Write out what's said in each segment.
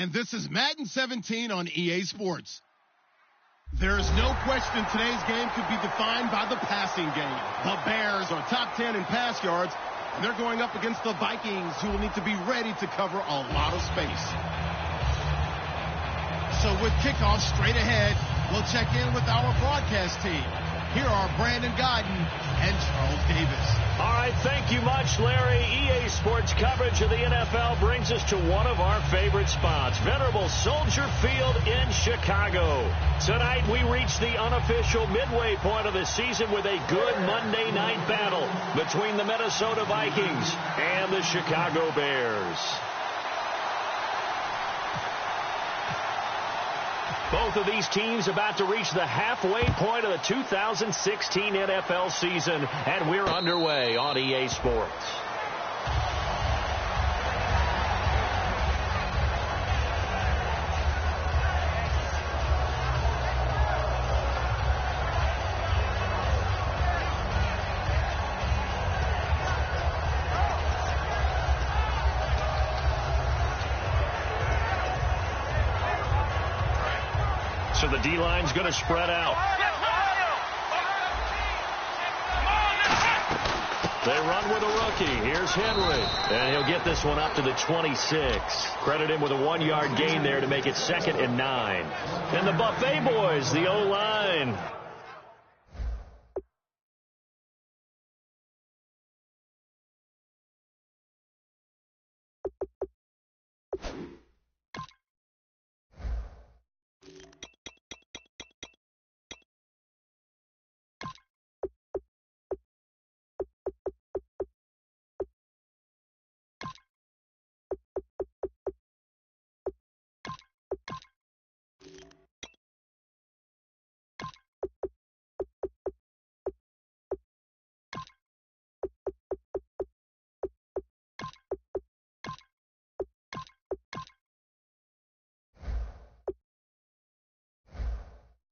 and this is Madden 17 on EA Sports. There is no question today's game could be defined by the passing game. The Bears are top 10 in pass yards, and they're going up against the Vikings, who will need to be ready to cover a lot of space. So with kickoff straight ahead, we'll check in with our broadcast team. Here are Brandon Godden and Charles Davis. All right, thank you much, Larry. EA Sports coverage of the NFL brings us to one of our favorite spots, venerable Soldier Field in Chicago. Tonight, we reach the unofficial midway point of the season with a good Monday night battle between the Minnesota Vikings and the Chicago Bears. Both of these teams about to reach the halfway point of the 2016 NFL season, and we're underway on EA Sports. So the D-line's going to spread out. They run with a rookie. Here's Henry. And he'll get this one up to the 26. Credit him with a 1-yard gain there to make it 2nd and 9. And the Buffet boys, the O-line.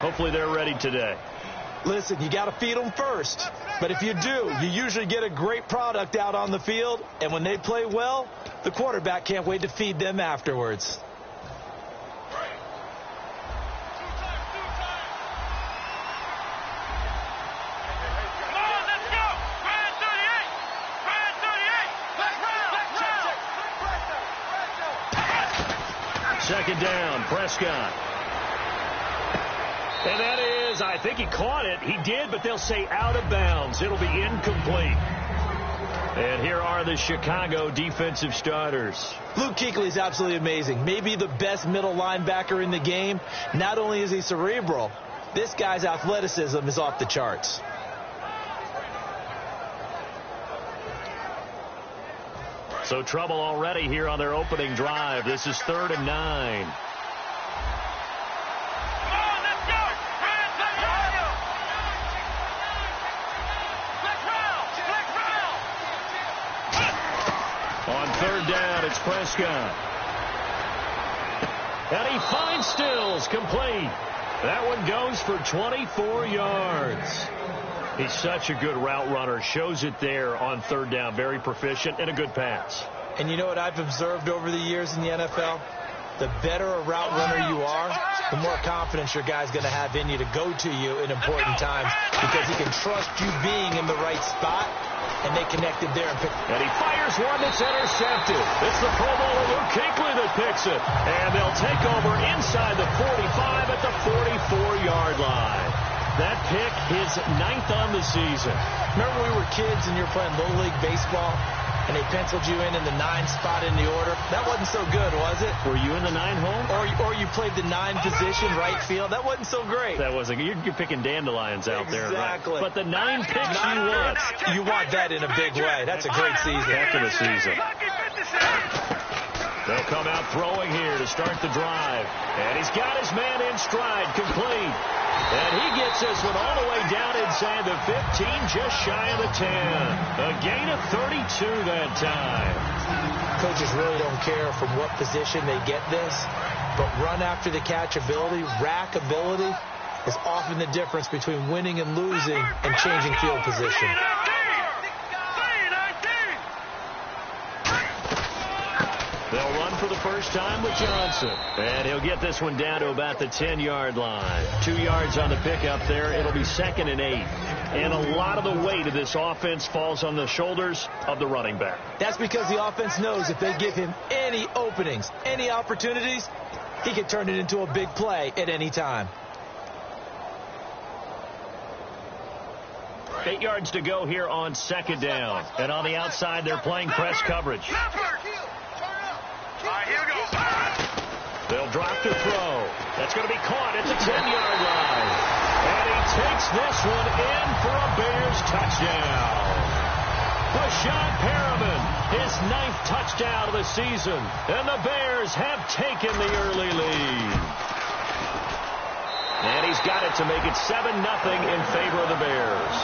Hopefully they're ready today. Listen, you got to feed them first. But if you do, you usually get a great product out on the field. And when they play well, the quarterback can't wait to feed them afterwards. Second down, Prescott. And that is, I think he caught it. He did, but they'll say out of bounds. It'll be incomplete. And here are the Chicago defensive starters. Luke Kuechly is absolutely amazing. Maybe the best middle linebacker in the game. Not only is he cerebral, this guy's athleticism is off the charts. So trouble already here on their opening drive. This is 3rd and 9. On 3rd down, it's Prescott. And he finds Stills, complete. That one goes for 24 yards. He's such a good route runner. Shows it there on 3rd down. Very proficient and a good pass. And you know what I've observed over the years in the NFL? The better a route runner you are, the more confidence your guy's going to have in you to go to you in important times because he can trust you being in the right spot, and they connected there. And he fires one that's intercepted. It's the Pro Bowler Luke Kuechly that picks it. And they'll take over inside the 45 at the 44-yard line. That pick, his 9th on the season. Remember we were kids and you were playing Little League baseball, and they penciled you in the 9 spot in the order? That wasn't so good, was it? Were you in the 9 hole? Or you played the 9 position, right field? That wasn't so great. That wasn't. You're picking dandelions out there. Exactly. Right? But the 9 picks you want. You want that in a big way. That's a great season. After the season. They'll come out throwing here to start the drive. And he's got his man in stride, complete. And he gets this one all the way down inside the 15, just shy of the 10. A gain of 32 that time. Coaches really don't care from what position they get this, but run after the catch ability, rack ability, is often the difference between winning and losing and changing field position. They'll run for the first time with Johnson. And he'll get this one down to about the 10-yard line. 2 yards on the pickup there. It'll be 2nd and 8. And a lot of the weight of this offense falls on the shoulders of the running back. That's because the offense knows if they give him any openings, any opportunities, he can turn it into a big play at any time. 8 yards to go here on 2nd down. And on the outside, they're playing press coverage. They'll drop to throw. That's going to be caught at the 10-yard line. And he takes this one in for a Bears touchdown. Brashad Perriman, his 9th touchdown of the season. And the Bears have taken the early lead. And he's got it to make it 7-0 in favor of the Bears.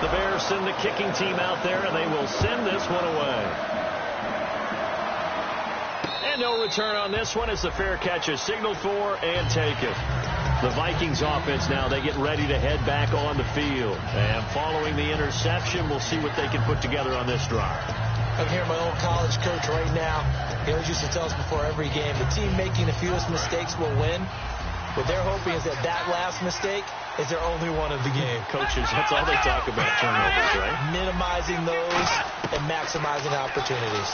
The Bears send the kicking team out there, and they will send this one away. And no return on this one as the fair catch is signaled for and taken. The Vikings offense now, they get ready to head back on the field. And following the interception, we'll see what they can put together on this drive. I'm hearing my old college coach right now. He always used to tell us before every game, the team making the fewest mistakes will win. What they're hoping is that that last mistake is their only one of the game. Coaches, that's all they talk about, turnovers, right? Minimizing those and maximizing opportunities.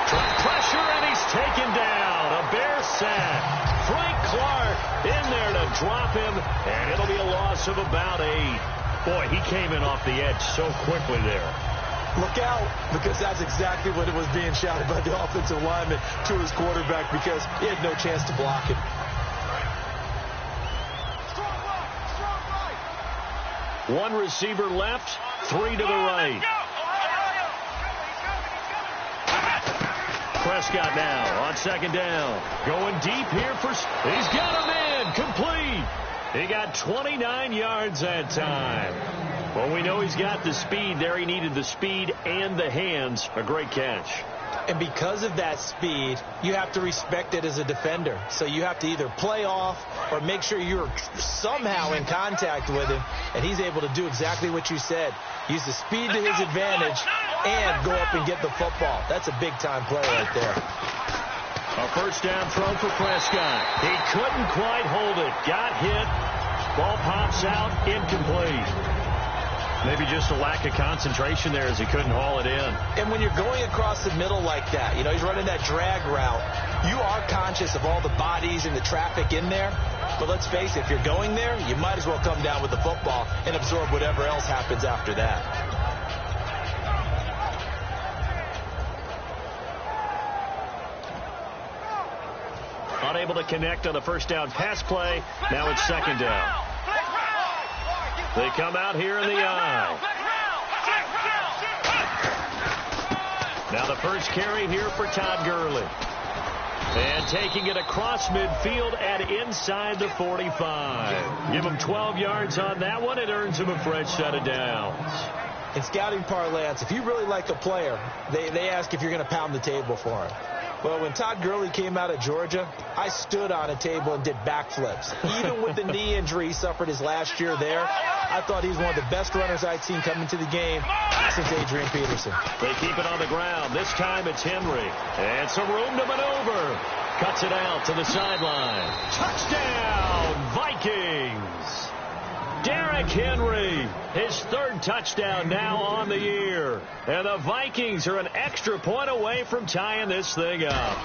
Pressure, and he's taken down. A Bear sack. Frank Clark in there to drop him, and it'll be a loss of about 8. Boy, he came in off the edge so quickly there. Look out, because that's exactly what it was being shouted by the offensive lineman to his quarterback, because he had no chance to block it. One receiver left, 3 to the right. Prescott now on 2nd down. Going deep here for... He's got him in. Complete. He got 29 yards that time. Well, we know he's got the speed there. He needed the speed and the hands. A great catch. And because of that speed, you have to respect it as a defender. So you have to either play off or make sure you're somehow in contact with him. And he's able to do exactly what you said. Use the speed to his advantage and go up and get the football. That's a big-time play right there. A first down throw for Prescott. He couldn't quite hold it. Got hit. Ball pops out. Incomplete. Maybe just a lack of concentration there as he couldn't haul it in. And when you're going across the middle like that, you know, he's running that drag route, you are conscious of all the bodies and the traffic in there. But let's face it, if you're going there, you might as well come down with the football and absorb whatever else happens after that. Unable to connect on the first down pass play. Now it's 2nd down. They come out here in the eye. Now the first carry here for Todd Gurley. And taking it across midfield and inside the 45. Give him 12 yards on that one. It earns him a fresh set of downs. In scouting parlance, if you really like a player, they ask if you're going to pound the table for him. Well, when Todd Gurley came out of Georgia, I stood on a table and did backflips. Even with the knee injury he suffered his last year there, I thought he was one of the best runners I'd seen come into the game since Adrian Peterson. They keep it on the ground. This time it's Henry. And some room to maneuver. Cuts it out to the sideline. Touchdown, Vikings! Derrick Henry, his 3rd touchdown now on the year. And the Vikings are an extra point away from tying this thing up.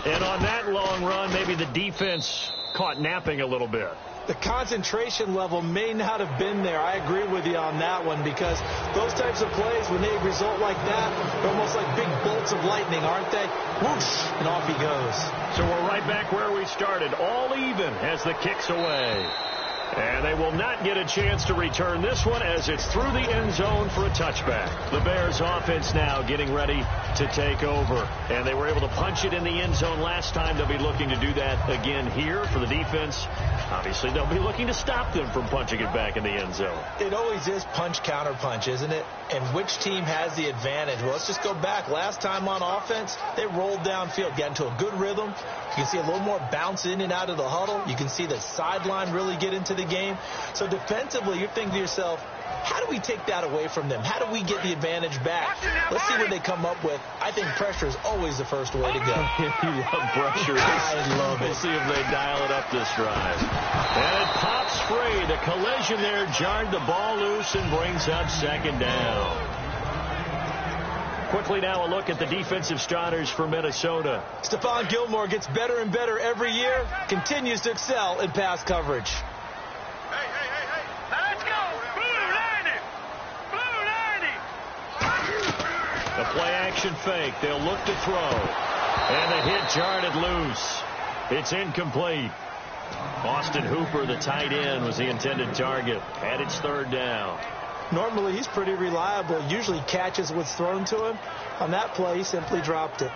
And on that long run, maybe the defense caught napping a little bit. The concentration level may not have been there. I agree with you on that one, because those types of plays, when they result like that, they're almost like big bolts of lightning, aren't they? Whoosh, and off he goes. So we're right back where we started, all even as the kick's away. And they will not get a chance to return this one as it's through the end zone for a touchback. The Bears offense now getting ready to take over. And they were able to punch it in the end zone last time. They'll be looking to do that again here for the defense. Obviously, they'll be looking to stop them from punching it back in the end zone. It always is punch, counter punch, isn't it? And which team has the advantage? Well, let's just go back. Last time on offense, they rolled downfield, got into a good rhythm. You can see a little more bounce in and out of the huddle. You can see the sideline really get into the the game. So defensively, you're thinking to yourself, how do we take that away from them? How do we get the advantage back? Let's see what they come up with. I think pressure is always the first way to go. You love pressure. I love it. We'll see if they dial it up this drive. And it pops free. The collision there jarred the ball loose and brings up second down. Quickly now a look at the defensive starters for Minnesota. Stephon Gilmore gets better and better every year, continues to excel in pass coverage. Let's go! Blue 90! Blue 90! A play-action fake. They'll look to throw. And the hit jarred it loose. It's incomplete. Austin Hooper, the tight end, was the intended target. And it's third down. Normally, he's pretty reliable. Usually catches what's thrown to him. On that play, he simply dropped it.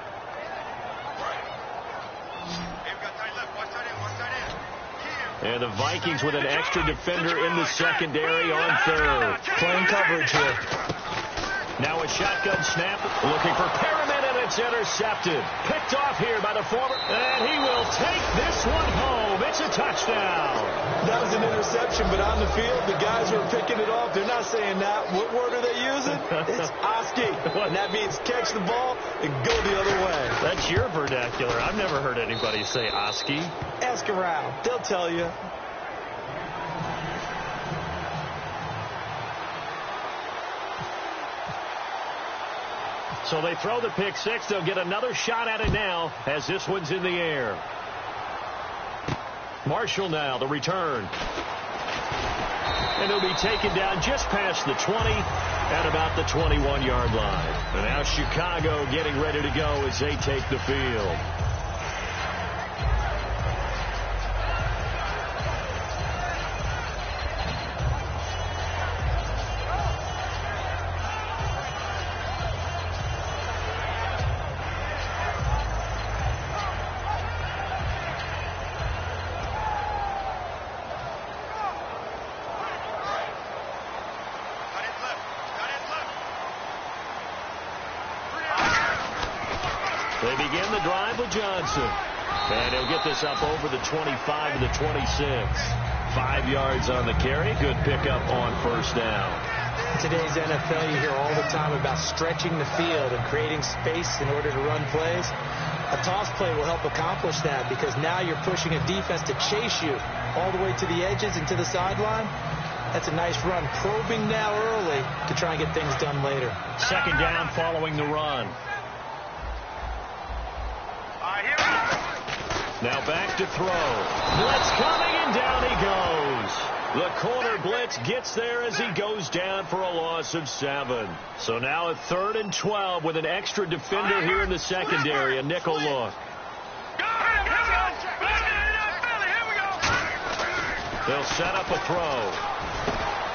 And the Vikings with an extra defender in the secondary on third. Playing coverage here. Now a shotgun snap, looking for Perriman, and it's intercepted. Picked off here by the former, and he will take this one home. It's a touchdown. That was an interception, but on the field, the guys who are picking it off, they're not saying that. What word are they using? It's Oski. And that means catch the ball and go the other way. That's your vernacular. I've never heard anybody say Oski. Ask around. They'll tell you. So they throw the pick six. They'll get another shot at it now as this one's in the air. Marshall now, the return. And he'll be taken down just past the 20 at about the 21-yard line. And now Chicago getting ready to go as they take the field. They begin the drive with Johnson. And he'll get this up over the 25 to the 26. 5 yards on the carry. Good pickup on first down. In today's NFL, you hear all the time about stretching the field and creating space in order to run plays. A toss play will help accomplish that because now you're pushing a defense to chase you all the way to the edges and to the sideline. That's a nice run. Probing now early to try and get things done later. Second down following the run. Now back to throw. Blitz coming, and down he goes. The corner blitz gets there as he goes down for a loss of 7. So now a 3rd and 12 with an extra defender here in the secondary. A nickel look. They'll set up a throw.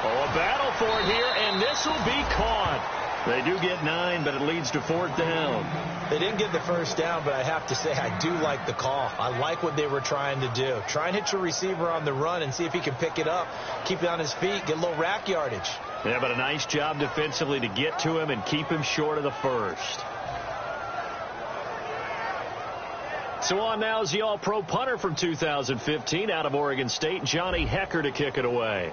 Oh, a battle for it here, and this will be caught. They do get 9, but it leads to 4th down. They didn't get the first down, but I have to say I do like the call. I like what they were trying to do. Try and hit your receiver on the run and see if he can pick it up, keep it on his feet, get a little rack yardage. Yeah, but a nice job defensively to get to him and keep him short of the first. So on now is the All-Pro punter from 2015 out of Oregon State, Johnny Hecker, to kick it away.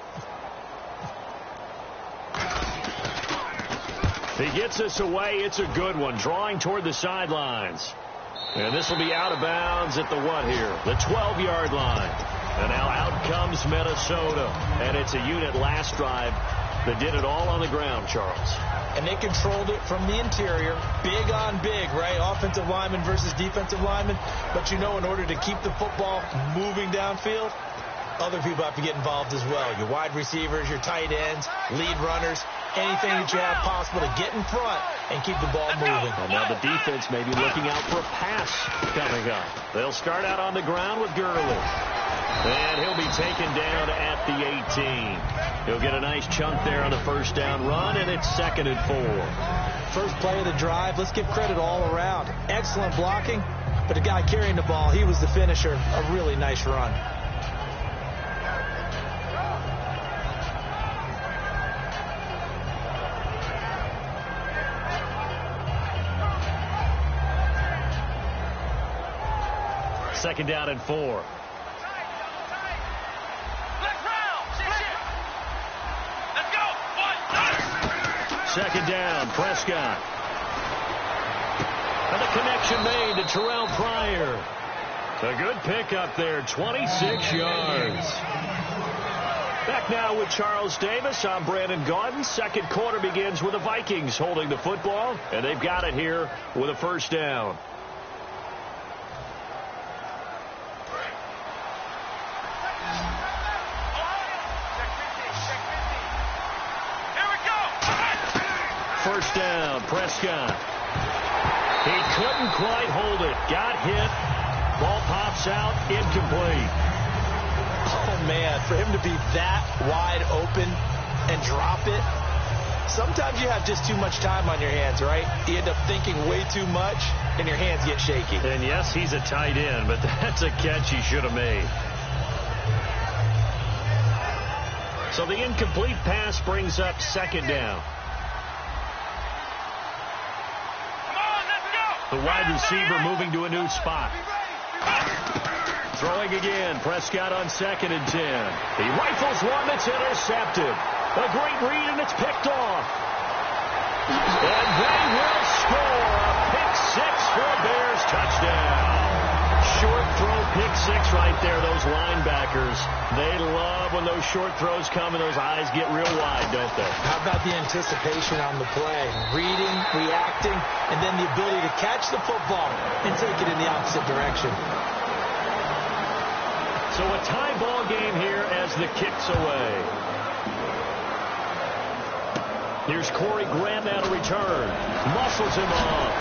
He gets us away. It's a good one. Drawing toward the sidelines. And this will be out of bounds at the what here? The 12-yard line. And now out comes Minnesota. And it's a unit last drive that did it all on the ground, Charles. And they controlled it from the interior. Big on big, right? Offensive lineman versus defensive lineman. But you know, in order to keep the football moving downfield, other people have to get involved as well. Your wide receivers, your tight ends, lead runners, anything that you have possible to get in front and keep the ball moving. And now the defense may be looking out for a pass coming up. They'll start out on the ground with Gurley. And he'll be taken down at the 18. He'll get a nice chunk there on the first down run, and it's 2nd and 4. First play of the drive, let's give credit all around. Excellent blocking, but the guy carrying the ball, he was the finisher. A really nice run. Second down and 4. Let's round. second down. Prescott. And the connection made to Terrell Pryor. A good pickup there, 26 yards. Back now with Charles Davis. I'm Brandon Gaudin. Second quarter begins with the Vikings holding the football, and they've got it here with a first down. First down, Prescott. He couldn't quite hold it. Got hit. Ball pops out, incomplete. Oh, man, for him to be that wide open and drop it, sometimes you have just too much time on your hands, right? You end up thinking way too much, and your hands get shaky. And, yes, he's a tight end, but that's a catch he should have made. So the incomplete pass brings up second down. The wide receiver moving to a new spot. Throwing again. Prescott on 2nd and 10. He rifles one that's intercepted. A great read, and it's picked off. And they will score. A pick six for Bears touchdown. Short throw pick six right there. Those linebackers, they love when those short throws come and those eyes get real wide, don't they? How about the anticipation on the play? Reading, reacting, and then the ability to catch the football and take it in the opposite direction. So a tie ball game here as the kick's away. Here's Corey Graham now to return. Muscles him off.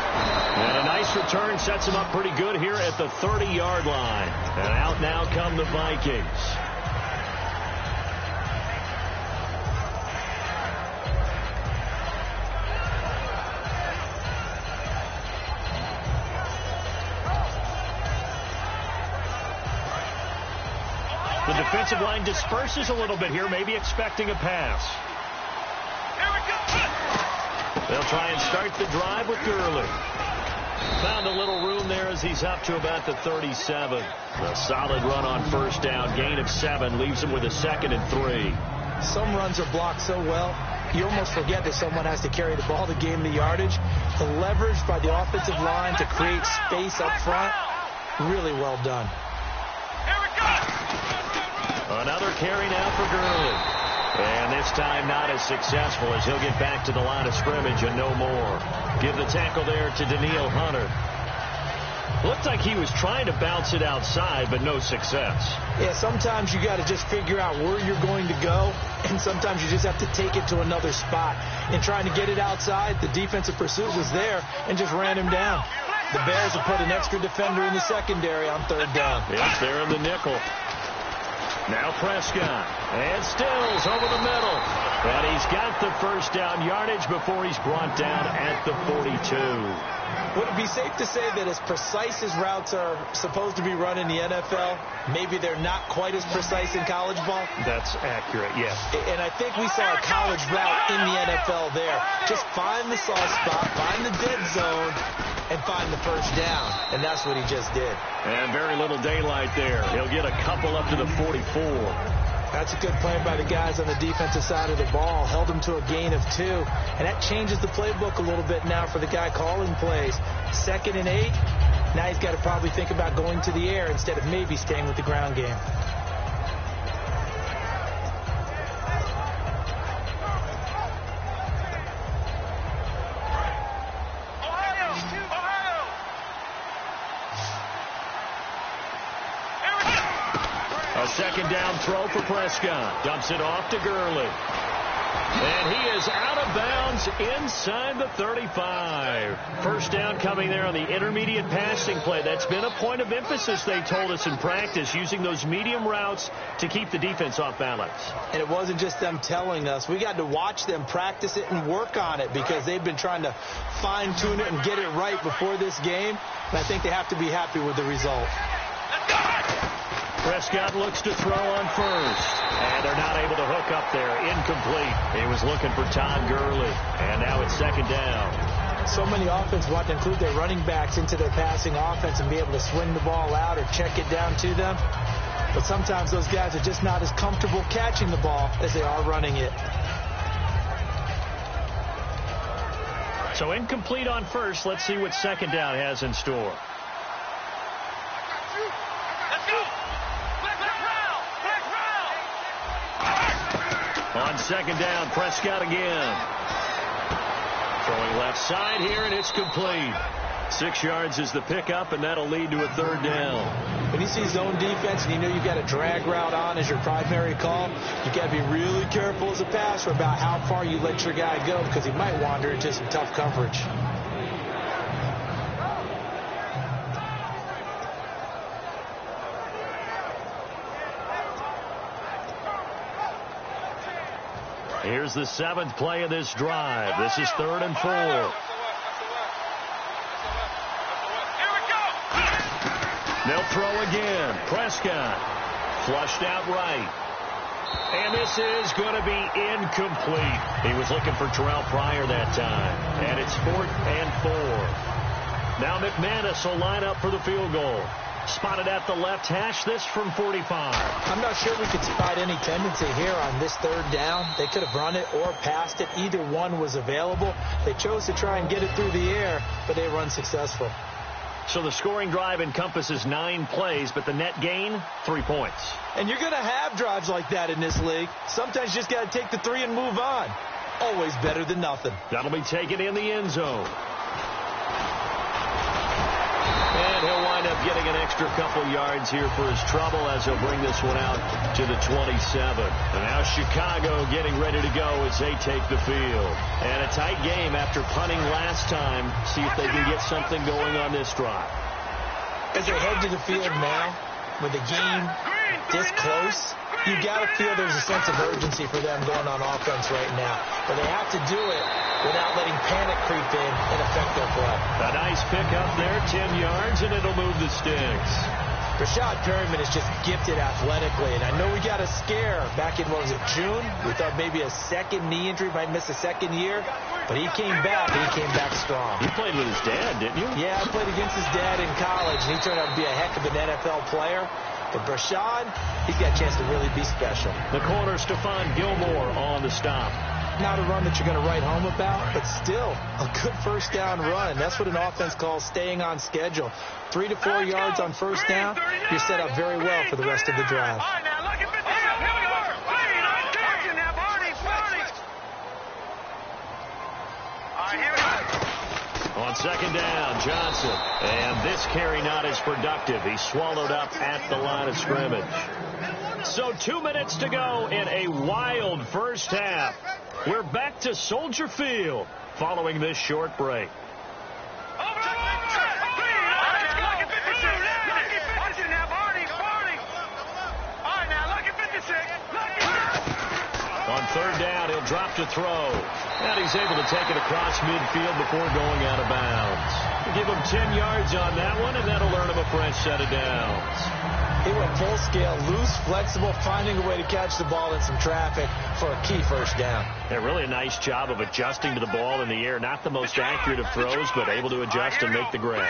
And a nice return sets him up pretty good here at the 30-yard line. And out now come the Vikings. The defensive line disperses a little bit here, maybe expecting a pass. They'll try and start the drive with Gurley. Found a little room there as he's up to about the 37. A solid run on first down. Gain of 7 leaves him with a 2nd and 3. Some runs are blocked so well, you almost forget that someone has to carry the ball to gain the yardage. The leverage by the offensive line to create space up front, really well done. Another carry now for Gurley. And this time not as successful as he'll get back to the line of scrimmage and no more. Give the tackle there to Danielle Hunter. Looked like he was trying to bounce it outside, but no success. Yeah, sometimes you got to just figure out where you're going to go, and sometimes you just have to take it to another spot. In trying to get it outside, the defensive pursuit was there and just ran him down. The Bears have put an extra defender in the secondary on 3rd down. Yes, they're in the nickel. Now Prescott, and Stills over the middle. And he's got the first down yardage before he's brought down at the 42. Would it be safe to say that as precise as routes are supposed to be run in the NFL, maybe they're not quite as precise in college ball? That's accurate, yes. And I think we saw a college route in the NFL there. Just find the soft spot, find the dead zone, and find the first down. And that's what he just did. And very little daylight there. He'll get a couple up to the 44. That's a good play by the guys on the defensive side of the ball. Held him to a gain of 2. And that changes the playbook a little bit now for the guy calling plays. 2nd and 8. Now he's got to probably think about going to the air instead of maybe staying with the ground game. A 2nd down throw for Prescott. Dumps it off to Gurley. And he is out of bounds inside the 35. First down coming there on the intermediate passing play. That's been a point of emphasis, they told us in practice, using those medium routes to keep the defense off balance. And it wasn't just them telling us. We got to watch them practice it and work on it because they've been trying to fine-tune it and get it right before this game. And I think they have to be happy with the result. Prescott looks to throw on first. And they're not able to hook up there. Incomplete. He was looking for Todd Gurley. And now it's 2nd down. So many offenses want to include their running backs into their passing offense and be able to swing the ball out or check it down to them. But sometimes those guys are just not as comfortable catching the ball as they are running it. So incomplete on first. Let's see what second down has in store. On second down, Prescott again. Throwing left side here, and it's complete. 6 yards is the pickup, and that'll lead to a third down. When you see zone defense and you know you've got a drag route on as your primary call, you got to be really careful as a passer about how far you let your guy go because he might wander into some tough coverage. Here's the 7th play of this drive. This is 3rd and 4. They'll throw again. Prescott flushed out right. And this is going to be incomplete. He was looking for Terrell Pryor that time. And it's 4th and 4. Now McManus will line up for the field goal. Spotted at the left hash, this from 45. I'm not sure we could spot any tendency here on this third down. They could have run it or passed it. Either one was available. They chose to try and get it through the air, but they were unsuccessful. So the scoring drive encompasses 9 plays, but the net gain, 3 points. And you're going to have drives like that in this league. Sometimes you just got to take the 3 and move on. Always better than nothing. That'll be taken in the end zone. And he'll wind up getting an extra couple yards here for his trouble as he'll bring this one out to the 27. And now Chicago getting ready to go as they take the field. And a tight game after punting last time. See if they can get something going on this drive. As they head to the field now, with the game this close, you got to feel there's a sense of urgency for them going on offense right now. But they have to do it without letting panic creep in and affect their play. A nice pickup there, 10 yards, and it'll move the sticks. Rashad Perryman is just gifted athletically, and I know we got a scare back in, what was it, June? We thought maybe a second knee injury, might miss a second year, but he came back, and he came back strong. You played with his dad, didn't you? Yeah, I played against his dad in college, and he turned out to be a heck of an NFL player. But Rashad, he's got a chance to really be special. The corner, Stephon Gilmore on the stop. Not a run that you're going to write home about, but still a good first down run. That's what an offense calls staying on schedule. 3 to 4 yards on first down, you're set up very well for the rest of the drive. On second down, Johnson. And this carry not as productive. He's swallowed up at the line of scrimmage. So 2 minutes to go in a wild first half. We're back to Soldier Field following this short break. On third down, he'll drop to throw. And he's able to take it across midfield before going out of bounds. We'll give him 10 yards on that one, and that'll earn him a fresh set of downs. He went full scale, loose, flexible, finding a way to catch the ball in some traffic for a key first down. Yeah, really a nice job of adjusting to the ball in the air. Not the most accurate of throws, but able to adjust and make the grab.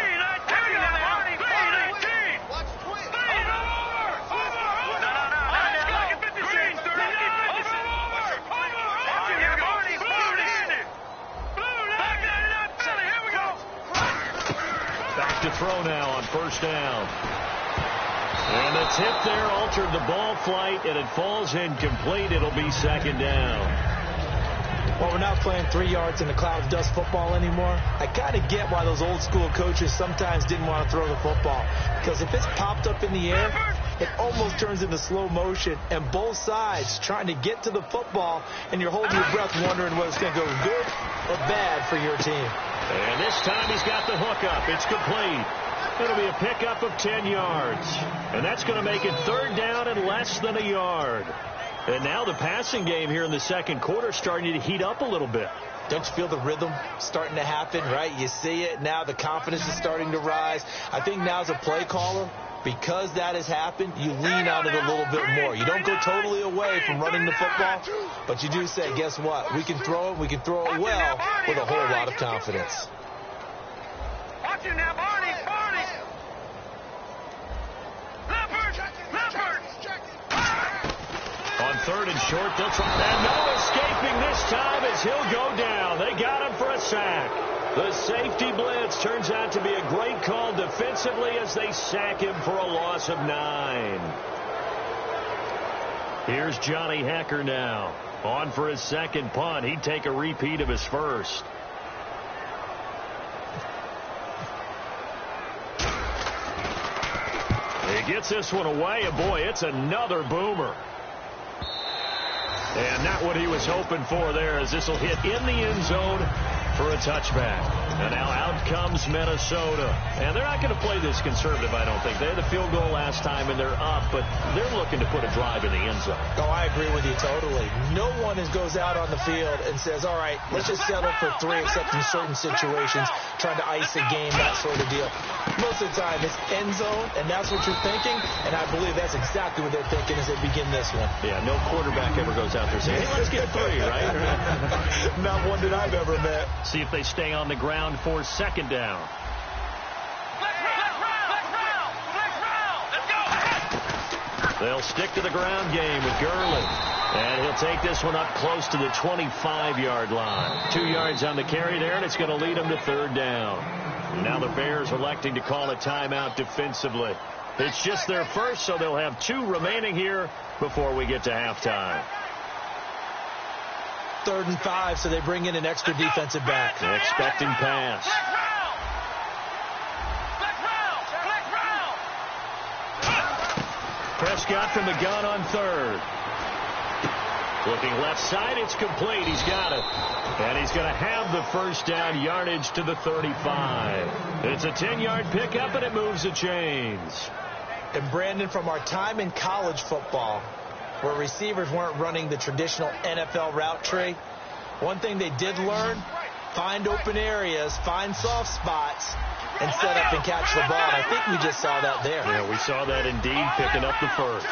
Back to throw now on first down. And the tip there altered the ball flight, and it falls incomplete. It'll be second down. Well, we're not playing 3 yards in the cloud of dust football anymore. I kind of get why those old school coaches sometimes didn't want to throw the football. Because if it's popped up in the air, it almost turns into slow motion. And both sides trying to get to the football, and you're holding your breath wondering whether it's going to go good or bad for your team. And this time he's got the hook up. It's complete. It'll be a pickup of 10 yards. And that's going to make it third down and less than a yard. And now the passing game here in the second quarter starting to heat up a little bit. Don't you feel the rhythm starting to happen, right? You see it now. The confidence is starting to rise. I think now as a play caller, because that has happened, you lean on it a little bit more. You don't go totally away from running the football, but you do say, guess what? We can throw it. We can throw it well with a whole lot of confidence. Watch it now, Barney. On third and short, they'll try that. No escaping this time as he'll go down. They got him for a sack. The safety blitz turns out to be a great call defensively as they sack him for a loss of 9. Here's Johnny Hecker now. On for his second punt. He'd take a repeat of his first. He gets this one away, and boy, it's another boomer. And not what he was hoping for there, as this will hit in the end zone for a touchback. And now out comes Minnesota. And they're not going to play this conservative, I don't think. They had the field goal last time, and they're up, but they're looking to put a drive in the end zone. Oh, I agree with you totally. No one goes out on the field and says, all right, let's just settle for 3, except in certain situations, trying to ice a game, that sort of deal. Most of the time, it's end zone, and that's what you're thinking, and I believe that's exactly what they're thinking as they begin this one. Yeah, no quarterback ever goes out there saying, hey, let's get 3, right? Not one that I've ever met. See if they stay on the ground for second down. They'll stick to the ground game with Gurley. And he'll take this one up close to the 25-yard line. 2 yards on the carry there, and it's going to lead him to third down. Now the Bears electing to call a timeout defensively. It's just their first, so they'll have 2 remaining here before we get to halftime. 3rd and 5, so they bring in an extra defensive back. Expecting pass. Prescott from the gun on 3rd. Looking left side, it's complete. He's got it. And he's going to have the first down, yardage to the 35. It's a 10-yard pickup, and it moves the chains. And Brandon, from our time in college football, where receivers weren't running the traditional NFL route tree, one thing they did learn, find open areas, find soft spots, and set up and catch the ball. And I think we just saw that there. Yeah, we saw that indeed, picking up the first.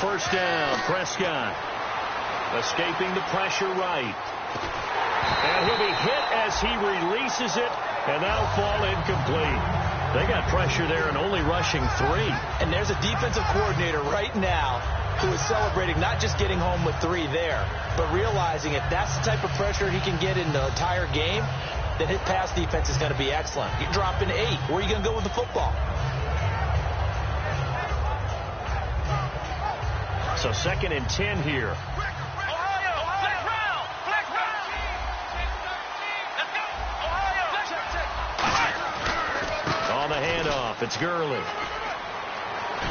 First down, Prescott. Escaping the pressure right. And he'll be hit as he releases it, and that'll fall incomplete. They got pressure there and only rushing 3. And there's a defensive coordinator right now who is celebrating not just getting home with 3 there, but realizing if that's the type of pressure he can get in the entire game, then his pass defense is going to be excellent. You're dropping 8. Where are you going to go with the football? So 2nd and 10 here. On the handoff, it's Gurley.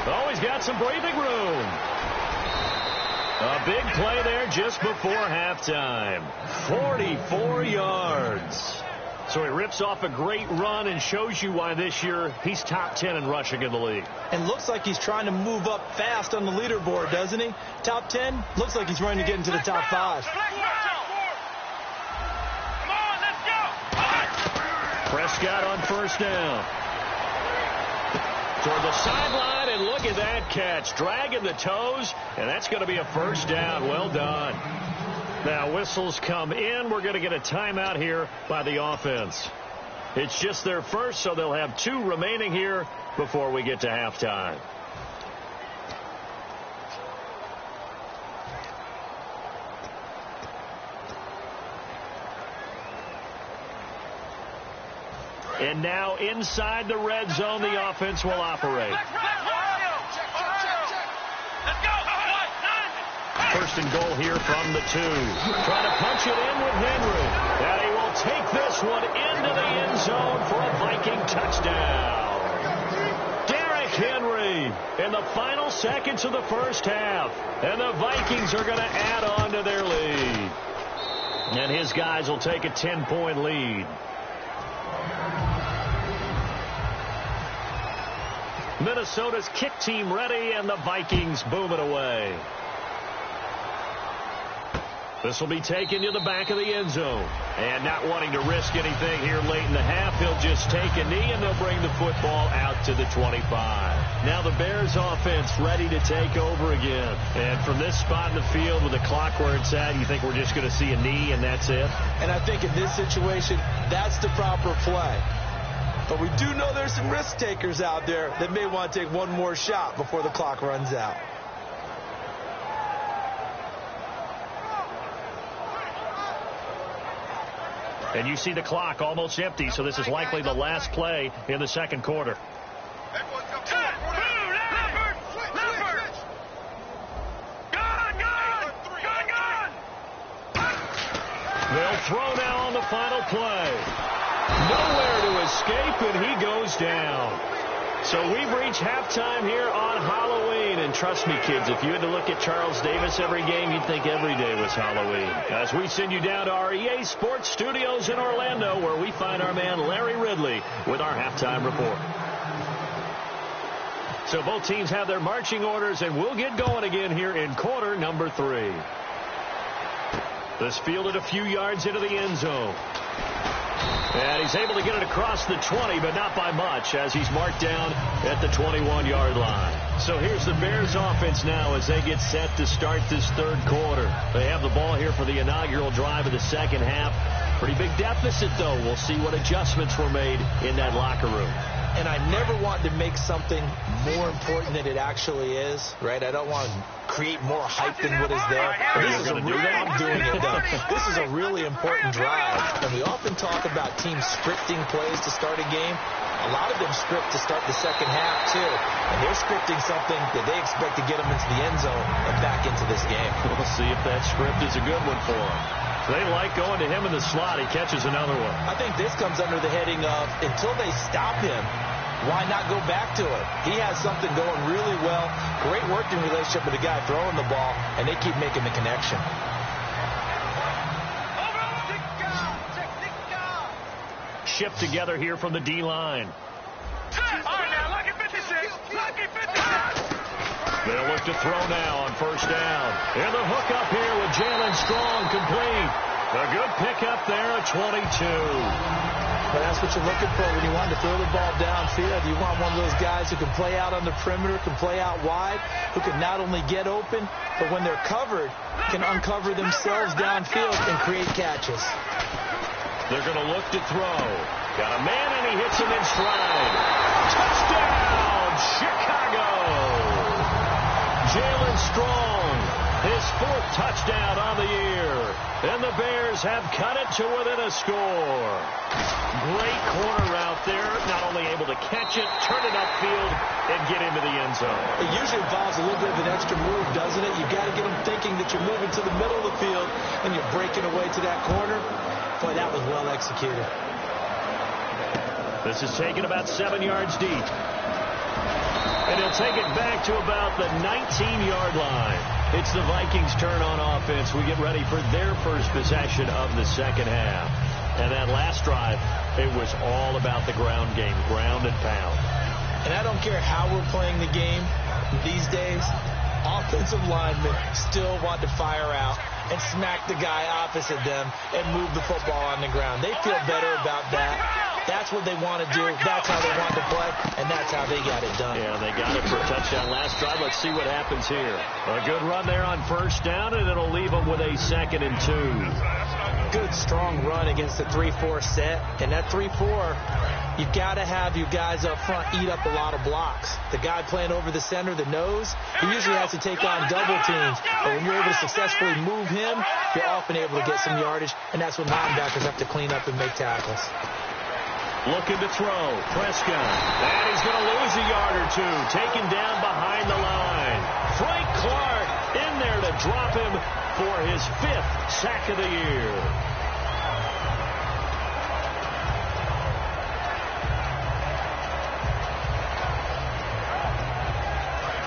Oh, he's got some breathing room. A big play there just before halftime. 44 yards. So he rips off a great run and shows you why this year he's top 10 in rushing in the league. And looks like he's trying to move up fast on the leaderboard, doesn't he? Top 10? Looks like he's running to get into the top 5. Prescott on first down. Toward the sideline, and look at that catch. Dragging the toes, and that's going to be a first down. Well done. Now, whistles come in. We're going to get a timeout here by the offense. It's just their first, so they'll have 2 remaining here before we get to halftime. And now inside the red zone, the offense will operate. First and goal here from the 2. Trying to punch it in with Henry. And he will take this one into the end zone for a Viking touchdown. Derrick Henry in the final seconds of the first half. And the Vikings are going to add on to their lead. And his guys will take a 10-point lead. Minnesota's kick team ready, and the Vikings boom it away. This will be taken to the back of the end zone. And not wanting to risk anything here late in the half, he'll just take a knee, and they'll bring the football out to the 25. Now the Bears offense ready to take over again. And from this spot in the field with the clock where it's at, you think we're just going to see a knee and that's it? And I think in this situation, that's the proper play. But we do know there's some risk takers out there that may want to take one more shot before the clock runs out. And you see the clock almost empty, so this is likely the last play in the second quarter. They'll throw now on the final play. Nowhere to escape, and he goes down. So we've reached halftime here on Halloween. And trust me, kids, if you had to look at Charles Davis every game, you'd think every day was Halloween. As we send you down to our EA Sports Studios in Orlando, where we find our man Larry Ridley with our halftime report. So both teams have their marching orders, and we'll get going again here in quarter number 3. This fielded a few yards into the end zone. And he's able to get it across the 20, but not by much, as he's marked down at the 21-yard line. So here's the Bears offense now as they get set to start this third quarter. They have the ball here for the inaugural drive of the second half. Pretty big deficit, though. We'll see what adjustments were made in that locker room. And I never want to make something more important than it actually is, right? I don't want to create more hype than what is there. This is I'm doing it, though. This is a really important drive. And we often talk about teams scripting plays to start a game. A lot of them script to start the second half, too. And they're scripting something that they expect to get them into the end zone and back into this game. We'll see if that script is a good one for them. They like going to him in the slot. He catches another one. I think this comes under the heading of, until they stop him, why not go back to it? He has something going really well. Great working relationship with the guy throwing the ball, and they keep making the connection. Shipped together here from the D-line. They'll look to throw now on first down. And the hook up here with Jalen Strong complete. A good pickup there at 22. But that's what you're looking for when you want to throw the ball downfield. You want one of those guys who can play out on the perimeter, can play out wide, who can not only get open, but when they're covered, can uncover themselves downfield and create catches. They're going to look to throw. Got a man, and he hits him in stride. Touchdown, Chicago! Jalen Strong, his 4th touchdown on the year. And the Bears have cut it to within a score. Great corner route there. Not only able to catch it, turn it upfield, and get into the end zone. It usually involves a little bit of an extra move, doesn't it? You've got to get them thinking that you're moving to the middle of the field and you're breaking away to that corner. Boy, that was well executed. This is taken about 7 yards deep. And he'll take it back to about the 19-yard line. It's the Vikings' turn on offense. We get ready for their first possession of the second half. And that last drive, it was all about the ground game, ground and pound. And I don't care how we're playing the game these days, offensive linemen still want to fire out and smack the guy opposite them and move the football on the ground. They feel better about that. That's what they want to do. That's how they want to play, and that's how they got it done. Yeah, they got it for a touchdown last drive. Let's see what happens here. A good run there on first down, and it'll leave them with a 2nd and 2. Good, strong run against the 3-4 set. And that 3-4, you've got to have you guys up front eat up a lot of blocks. The guy playing over the center, the nose, he usually has to take on double teams. But when you're able to successfully move him, you're often able to get some yardage, and that's when linebackers have to clean up and make tackles. Looking to throw. Prescott. And he's going to lose a yard or two. Taken down behind the line. Frank Clark in there to drop him for his 5th sack of the year.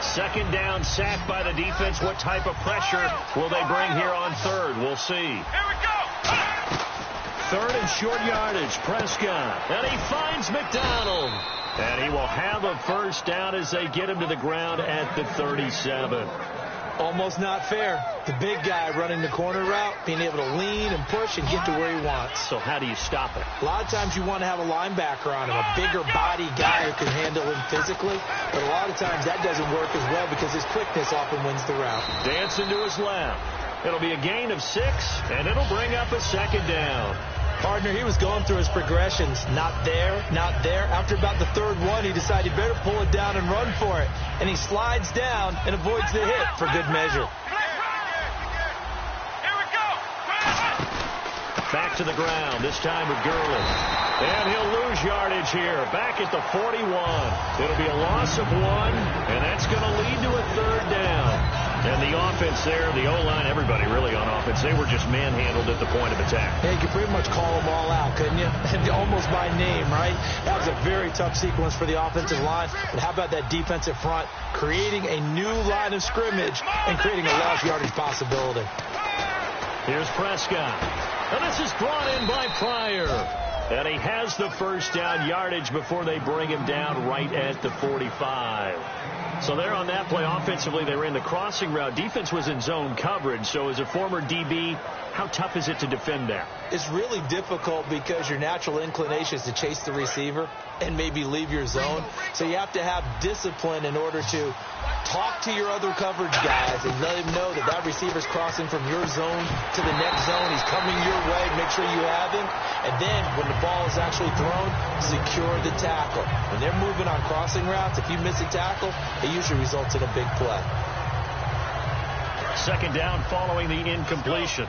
Second down, sack by the defense. What type of pressure will they bring here on third? We'll see. Here we go. 3rd and short yardage. Prescott. And he finds McDonald. And he will have a first down as they get him to the ground at the 37. Almost not fair. The big guy running the corner route, being able to lean and push and get to where he wants. So how do you stop it? A lot of times you want to have a linebacker on him, a bigger body guy who can handle him physically. But a lot of times that doesn't work as well because his quickness often wins the route. Dancing to his left. It'll be a gain of 6, and it'll bring up a 2nd down. Partner, he was going through his progressions. Not there, not there. After about the 3rd one, he decided he better pull it down and run for it. And he slides down and avoids the hit for good measure. Here we go. Back to the ground, this time with Gurley. And he'll lose yardage here, back at the 41. It'll be a loss of 1, and that's going to lead to a third down. And the offense there, the O-line, everybody really on offense, they were just manhandled at the point of attack. Yeah, you could pretty much call them all out, couldn't you? Almost by name, right? That was a very tough sequence for the offensive line. But how about that defensive front creating a new line of scrimmage and creating a lost yardage possibility? Here's Prescott. And this is brought in by Pryor. And he has the first down yardage before they bring him down right at the 45. So there on that play, offensively, they ran the crossing route. Defense was in zone coverage. So as a former DB, how tough is it to defend that? It's really difficult because your natural inclination is to chase the receiver and maybe leave your zone. So you have to have discipline in order to talk to your other coverage guys and let him know that that receiver's crossing from your zone to the next zone. He's coming your way. Make sure you have him. And then when the ball is actually thrown, secure the tackle. When they're moving on crossing routes, if you miss a tackle, it usually results in a big play. Second down following the incompletion.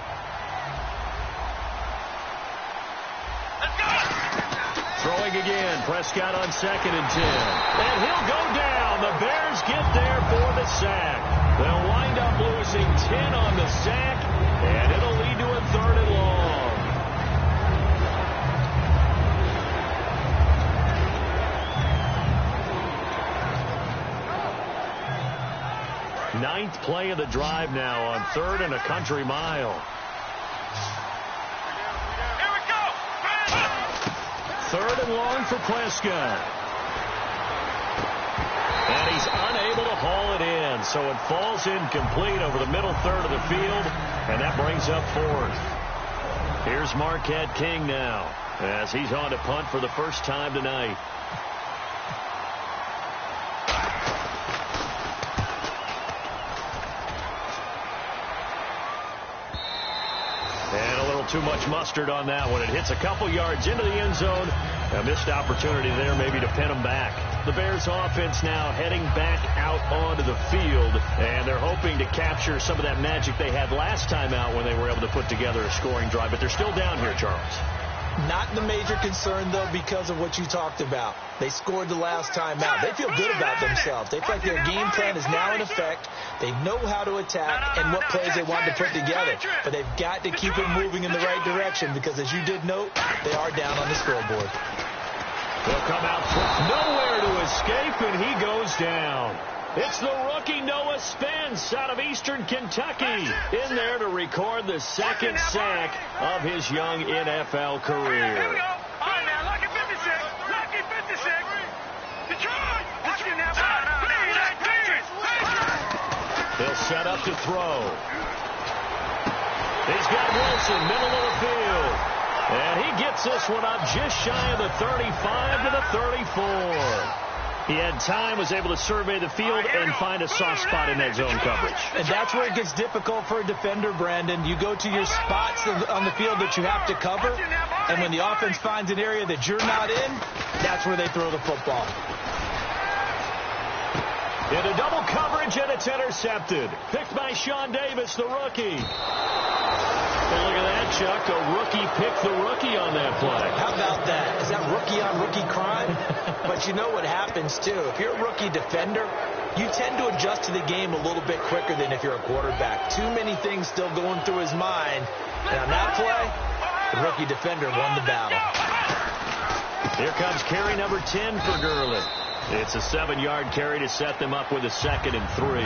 Throwing again, Prescott on 2nd and 10. And he'll go down. The Bears get there for the sack. They'll wind up losing 10 on the sack, and it'll lead to a 3rd and long. Ninth play of the drive now on 3rd and a country mile. 3rd and long for Prescott. And he's unable to haul it in. So it falls incomplete over the middle third of the field. And that brings up 4th. Here's Marquette King now as he's on to punt for the first time tonight. And a little too much mustard on that one. It hits a couple yards into the end zone. A missed opportunity there maybe to pin them back. The Bears offense now heading back out onto the field, and they're hoping to capture some of that magic they had last time out when they were able to put together a scoring drive. But they're still down here, Charles. Not the major concern, though, because of what you talked about. They scored the last time out. They feel good about themselves. They feel like their game plan is now in effect. They know how to attack and what plays they want to put together. But they've got to keep it moving in the right direction because, as you did note, they are down on the scoreboard. They'll come out nowhere to escape, and he goes down. It's the rookie Noah Spence out of Eastern Kentucky in there to record the 2nd sack of his young NFL career. Here we go. All right, now, lucky 56. Lucky 56. Detroit. Watch it now. They'll set up to throw. He's got Wilson, middle of the field. And he gets this one up just shy of the 35 to the 34. He had time, was able to survey the field and find a soft spot in that zone coverage. And that's where it gets difficult for a defender, Brandon. You go to your spots on the field that you have to cover, and when the offense finds an area that you're not in, that's where they throw the football. Into double coverage, and it's intercepted. Picked by Sean Davis, the rookie. And look at that, Chuck. A rookie picked the rookie on that play. How about that? Is that rookie-on-rookie crime? But you know what happens, too. If you're a rookie defender, you tend to adjust to the game a little bit quicker than if you're a quarterback. Too many things still going through his mind. And on that play, the rookie defender won the battle. Here comes carry number 10 for Gurley. It's a 7-yard carry to set them up with a 2nd and 3.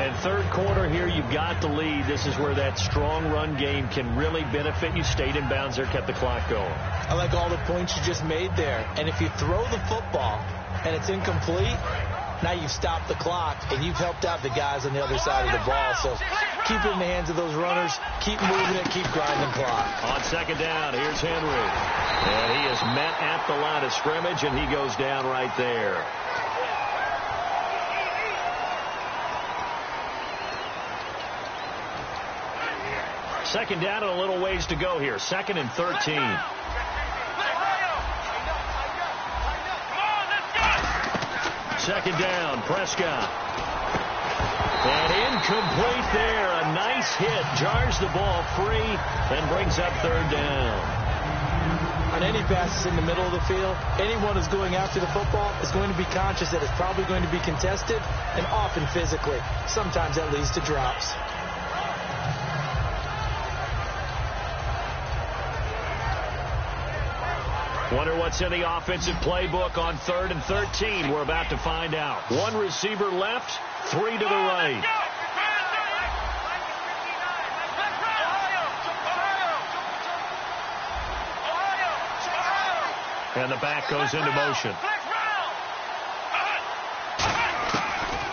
And third quarter here, you've got the lead. This is where that strong run game can really benefit you. Stayed in bounds there, kept the clock going. I like all the points you just made there. And if you throw the football and it's incomplete, now you've stopped the clock and you've helped out the guys on the other side of the ball. So keep it in the hands of those runners. Keep moving it. Keep grinding clock. On 2nd down, here's Henry. And he is met at the line of scrimmage, and he goes down right there. Second down and a little ways to go here. 2nd and 13. Second down, Prescott. And incomplete there. A nice hit. Jars the ball free and brings up third down. On any passes in the middle of the field, anyone who's going after the football is going to be conscious that it's probably going to be contested, and often physically. Sometimes that leads to drops. Wonder what's in the offensive playbook on 3rd and 13. We're about to find out. One receiver left, 3 to the right. And the back goes into motion.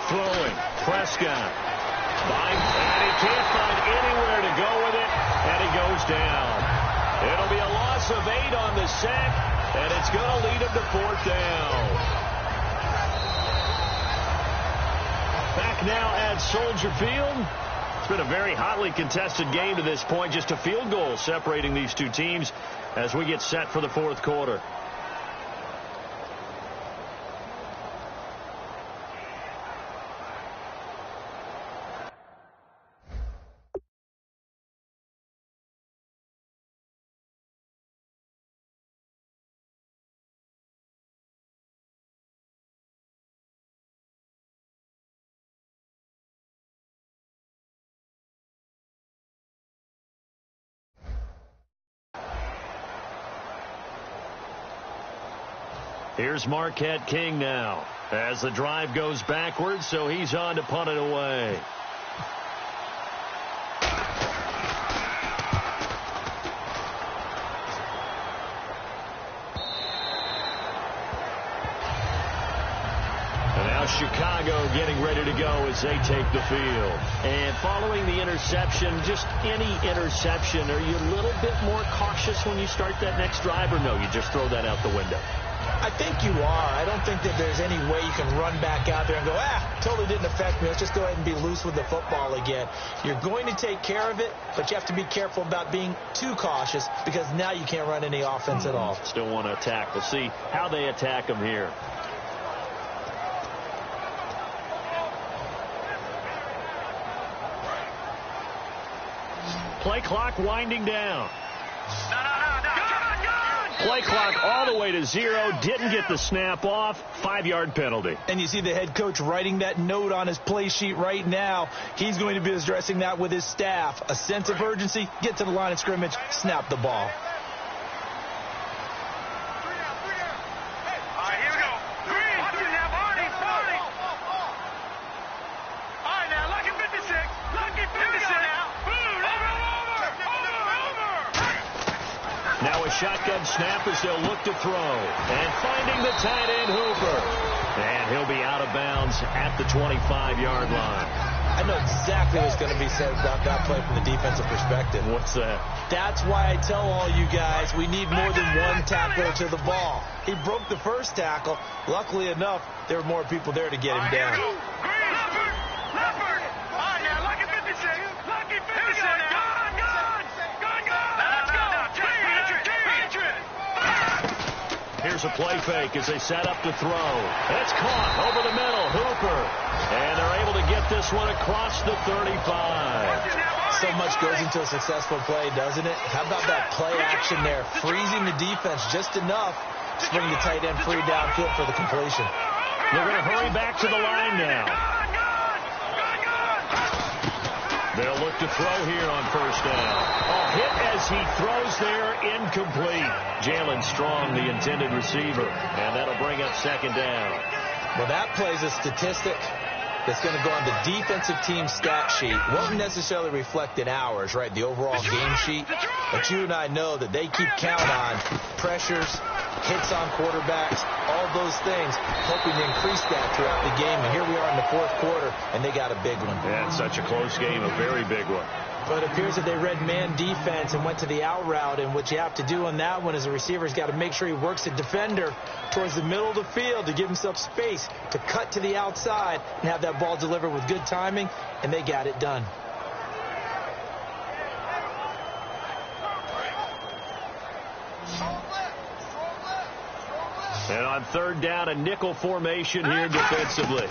Throwing. Prescott. And he can't find anywhere to go with it. And he goes down. It'll be a loss of 8 on the sack. And it's going to lead him to 4th down. Back now at Soldier Field. It's been a very hotly contested game to this point. Just a field goal separating these two teams as we get set for the 4th quarter. Here's Marquette King now as the drive goes backwards, so he's on to punt it away. And now Chicago getting ready to go as they take the field. And following the interception, just any interception, are you a little bit more cautious when you start that next drive, or no, you just throw that out the window? I think you are. I don't think that there's any way you can run back out there and go, totally didn't affect me. Let's just go ahead and be loose with the football again. You're going to take care of it, but you have to be careful about being too cautious because now you can't run any offense at all. Still want to attack. We'll see how they attack them here. Play clock winding down. Play clock all the way to 0. Didn't get the snap off. 5-yard penalty. And you see the head coach writing that note on his play sheet right now. He's going to be addressing that with his staff. A sense of urgency. Get to the line of scrimmage. Snap the ball. Shotgun snap as they'll look to throw. And finding the tight end, Hooper. And he'll be out of bounds at the 25-yard line. I know exactly what's going to be said about that play from the defensive perspective. What's that? That's why I tell all you guys we need more than one tackler to the ball. He broke the first tackle. Luckily enough, there were more people there to get him down. Here's a play fake as they set up to throw. It's caught over the middle. Hooper. And they're able to get this one across the 35. So much goes into a successful play, doesn't it? How about that play action there? Freezing the defense just enough to bring the tight end free downfield for the completion. They're going to hurry back to the line now. They'll look to throw here on first down. Hit as he throws there, incomplete. Jalen Strong, the intended receiver, and that'll bring up second down. Well, that plays a statistic that's going to go on the defensive team stat sheet. Won't necessarily reflect in ours, right, the overall game sheet. But you and I know that they keep count on pressures, hits on quarterbacks, all those things, hoping to increase that throughout the game. And here we are in the 4th quarter, and they got a big one. Yeah, it's such a close game, a very big one. But it appears that they read man defense and went to the out route. And what you have to do on that one is the receiver's got to make sure he works the defender towards the middle of the field to give himself space to cut to the outside and have that ball delivered with good timing, and they got it done. And on third down, a nickel formation here defensively.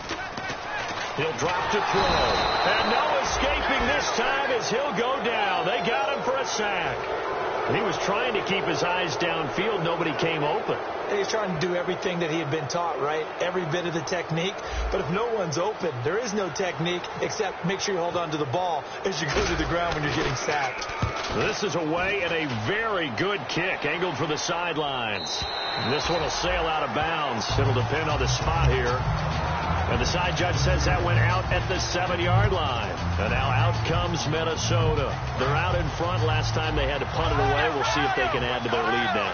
He'll drop to throw. And no escaping this time as he'll go down. They got him for a sack. He was trying to keep his eyes downfield. Nobody came open. He's trying to do everything that he had been taught, right? Every bit of the technique. But if no one's open, there is no technique except make sure you hold on to the ball as you go to the ground when you're getting sacked. This is away and a very good kick angled for the sidelines. This one will sail out of bounds. It'll depend on the spot here. And the side judge says that went out at the 7-yard line. And now out comes Minnesota. They're out in front. Last time they had to punt it away. We'll see if they can add to their lead now.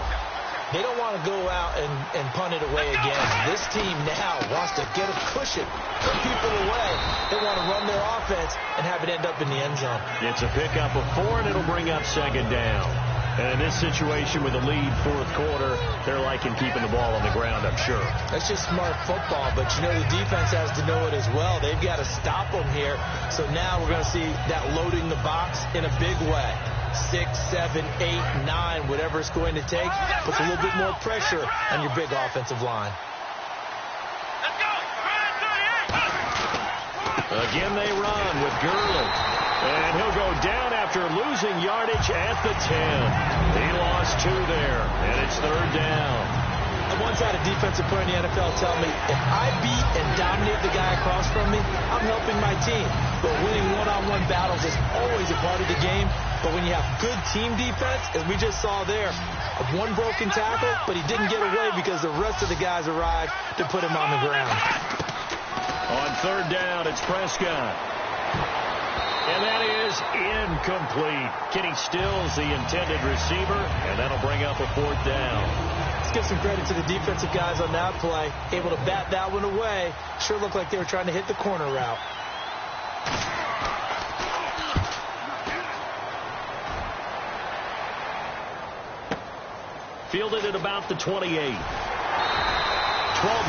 They don't want to go out and punt it away again. This team now wants to get a cushion, put people away. They want to run their offense and have it end up in the end zone. It's a pickup of 4, and it'll bring up second down. And in this situation with a lead fourth quarter, they're liking keeping the ball on the ground, I'm sure. That's just smart football, but you know the defense has to know it as well. They've got to stop them here. So now we're going to see that loading the box in a big way. 6, 7, 8, 9, whatever it's going to take, puts a little bit more pressure on your big offensive line. Again they run with Gurley. And he'll go down after losing yardage at the 10. He lost 2 there, and it's third down. I once had a defensive player in the NFL tell me, if I beat and dominate the guy across from me, I'm helping my team. But winning one-on-one battles is always a part of the game. But when you have good team defense, as we just saw there, one broken tackle, but he didn't get away because the rest of the guys arrived to put him on the ground. On third down, it's Prescott. And that is incomplete. Kenny Stills, the intended receiver, and that'll bring up a fourth down. Let's give some credit to the defensive guys on that play. Able to bat that one away. Sure looked like they were trying to hit the corner route. Fielded at about the 28. 12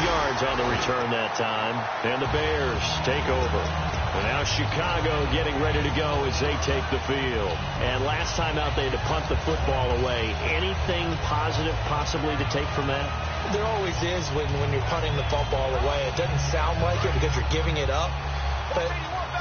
yards on the return that time. And the Bears take over. And now Chicago getting ready to go as they take the field. And last time out they had to punt the football away. Anything positive possibly to take from that? There always is when you're punting the football away. It doesn't sound like it because you're giving it up. But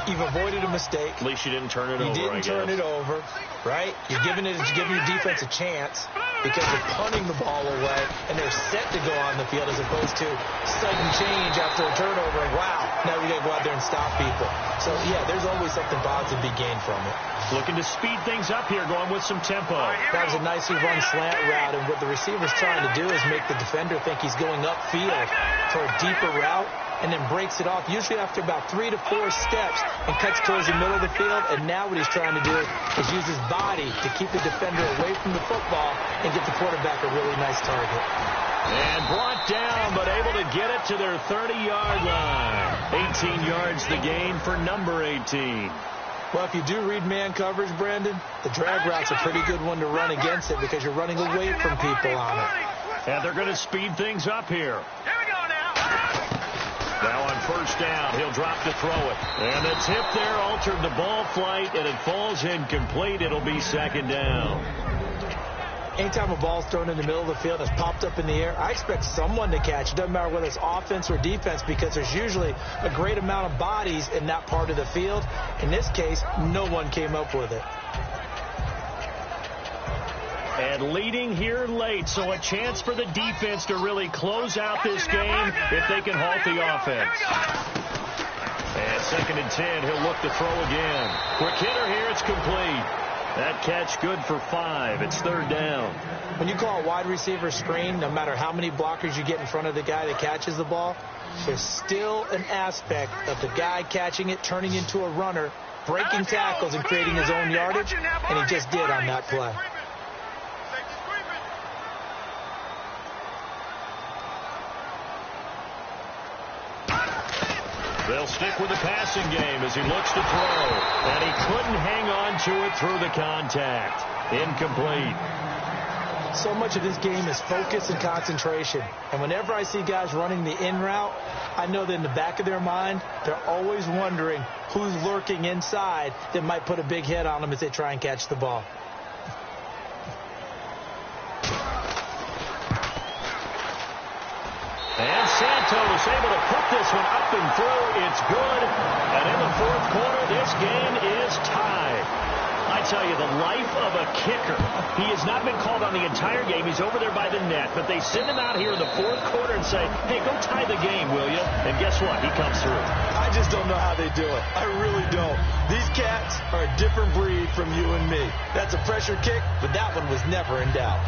you've avoided a mistake. At least you didn't turn it over, You didn't turn it over, right? You're giving your defense a chance because you're punting the ball away, and they're set to go on the field as opposed to sudden change after a turnover. And wow, now we got to go out there and stop people. So, yeah, there's always something positive to be gained from it. Looking to speed things up here, going with some tempo. That was a nicely run slant route, and what the receiver's trying to do is make the defender think he's going upfield for a deeper route, and then breaks it off, usually after about 3 to 4 steps, and cuts towards the middle of the field. And now what he's trying to do is use his body to keep the defender away from the football and get the quarterback a really nice target. And brought down, but able to get it to their 30-yard line. 18 yards the gain for number 18. Well, if you do read man coverage, Brandon, the drag route's a pretty good one to run against it because you're running away from people on it. And they're going to speed things up here. Here we go now. Now on first down, he'll drop to throw it. And the tip there altered the ball flight, and it falls incomplete. It'll be second down. Anytime a ball's thrown in the middle of the field, it's popped up in the air, I expect someone to catch. It doesn't matter whether it's offense or defense because there's usually a great amount of bodies in that part of the field. In this case, no one came up with it. And leading here late, so a chance for the defense to really close out this game if they can halt the offense. And second and 10, he'll look to throw again. Quick hitter here, it's complete. That catch good for 5. It's third down. When you call a wide receiver screen, no matter how many blockers you get in front of the guy that catches the ball, there's still an aspect of the guy catching it, turning into a runner, breaking tackles and creating his own yardage, and he just did on that play. They'll stick with the passing game as he looks to throw. And he couldn't hang on to it through the contact. Incomplete. So much of this game is focus and concentration. And whenever I see guys running the in route, I know that in the back of their mind, they're always wondering who's lurking inside that might put a big hit on them as they try and catch the ball. And Santos able to put this one up and through. It's good. And in the fourth quarter, this game is tied. I tell you, the life of a kicker. He has not been called on the entire game. He's over there by the net. But they send him out here in the fourth quarter and say, hey, go tie the game, will you? And guess what? He comes through. I just don't know how they do it. I really don't. These cats are a different breed from you and me. That's a pressure kick, but that one was never in doubt.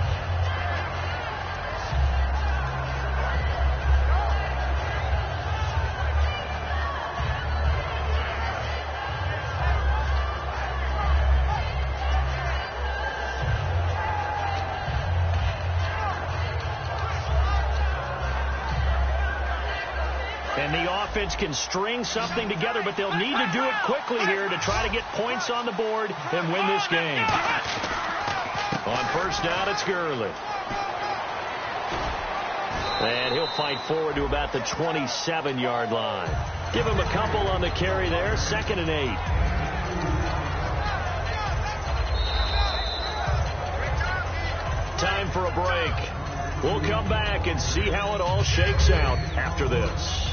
And the offense can string something together, but they'll need to do it quickly here to try to get points on the board and win this game. On first down, it's Gurley. And he'll fight forward to about the 27-yard line. Give him a couple on the carry there. 2nd and 8. Time for a break. We'll come back and see how it all shakes out after this.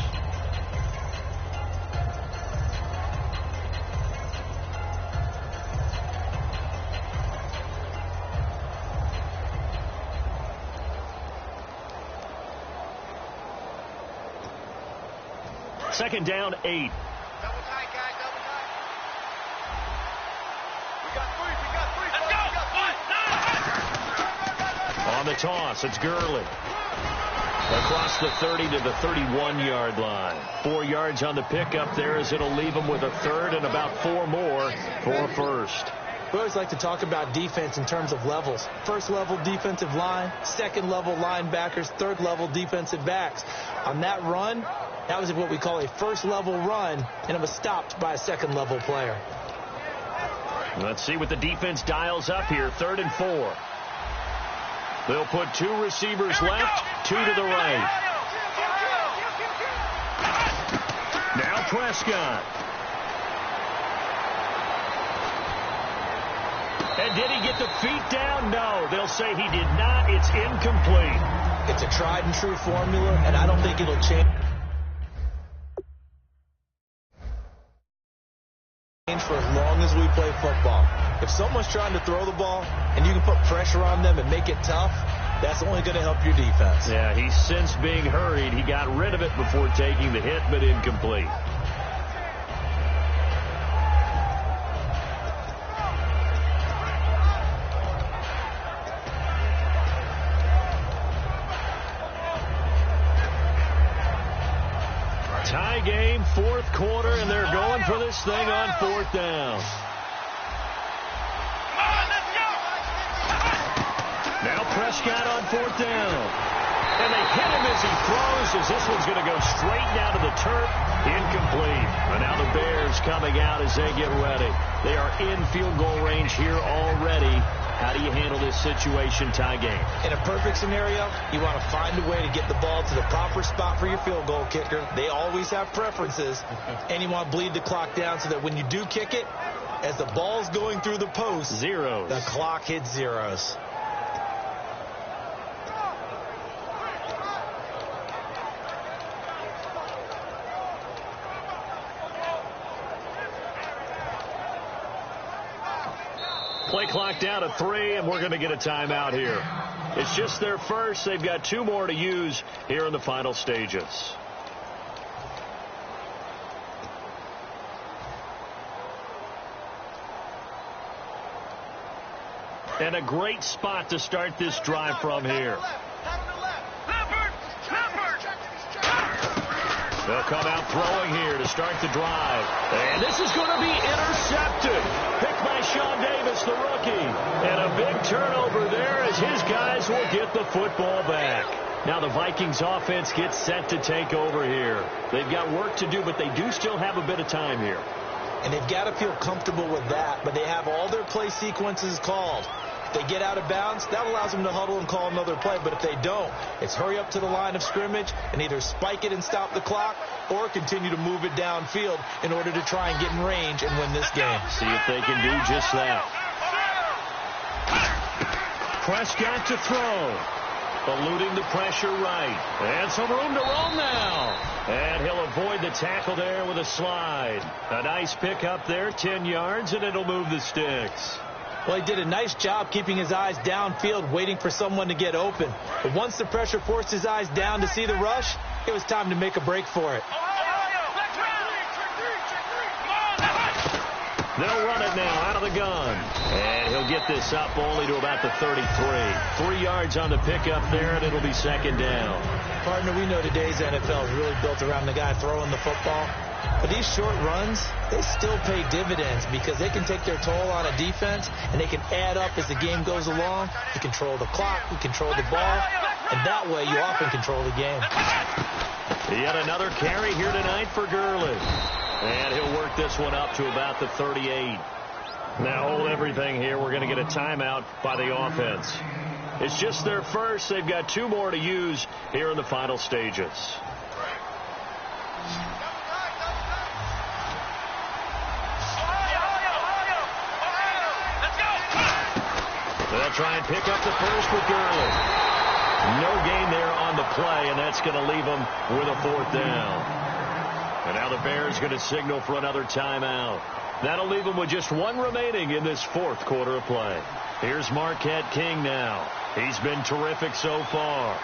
Second down, 8. Double tight, guys, double tight. We got three. Let's go. On the toss, it's Gurley. Across the 30 to the 31-yard line. 4 yards on the pickup there as it'll leave him with a third and about 4 more for a first. We always like to talk about defense in terms of levels. First level defensive line, second level linebackers, third level defensive backs. On that run, that was what we call a first level run, and it was stopped by a second level player. Let's see what the defense dials up here. 3rd and 4. They'll put 2 receivers left, 2 to the right. Now Prescott. And did he get the feet down? No, they'll say he did not. It's incomplete. It's a tried and true formula, and I don't think it'll change for as long as we play football. If someone's trying to throw the ball and you can put pressure on them and make it tough, that's only going to help your defense. Yeah, he's since being hurried. He got rid of it before taking the hit, but incomplete. Tie game, fourth quarter, and they're going for this thing on 4th down. Now Prescott on 4th down. And they hit him as he throws, as this one's going to go straight down to the turf. Incomplete. And now the Bears coming out as they get ready. They are in field goal range here already. How do you handle this situation, tie game? In a perfect scenario, you want to find a way to get the ball to the proper spot for your field goal kicker. They always have preferences. And you want to bleed the clock down so that when you do kick it, as the ball's going through the post, zeros. The clock hits zeros. Play clock down to 3, and we're going to get a timeout here. It's just their first. They've got 2 more to use here in the final stages. And a great spot to start this drive from here. They'll come out throwing here to start the drive. And this is going to be intercepted. Picked by Sean Davis, the rookie. And a big turnover there as his guys will get the football back. Now the Vikings offense gets set to take over here. They've got work to do, but they do still have a bit of time here. And they've got to feel comfortable with that, but they have all their play sequences called. If they get out of bounds, that allows them to huddle and call another play. But if they don't, it's hurry up to the line of scrimmage and either spike it and stop the clock or continue to move it downfield in order to try and get in range and win this game. See if they can do just that. Prescott to throw. eluding the pressure right. And some room to roam now. And he'll avoid the tackle there with a slide. A nice pick up there, 10 yards, and it'll move the sticks. Well, he did a nice job keeping his eyes downfield, waiting for someone to get open. But once the pressure forced his eyes down to see the rush, it was time to make a break for it. They'll run it now out of the gun. And he'll get this up only to about the 33. 3 yards on the pickup there, and it'll be second down. Partner, we know today's NFL is really built around the guy throwing the football. But these short runs, they still pay dividends because they can take their toll on a defense, and they can add up as the game goes along. You control the clock, you control the ball, and that way you often control the game. Yet another carry here tonight for Gurley. And he'll work this one up to about the 38. Now hold everything here. We're going to get a timeout by the offense. It's just their first. They've got 2 more to use here in the final stages. They'll try and pick up the first with Gurley. No gain there on the play, and that's going to leave them with a 4th down. And now the Bears going to signal for another timeout. That'll leave them with just 1 remaining in this 4th quarter of play. Here's Marquette King now. He's been terrific so far.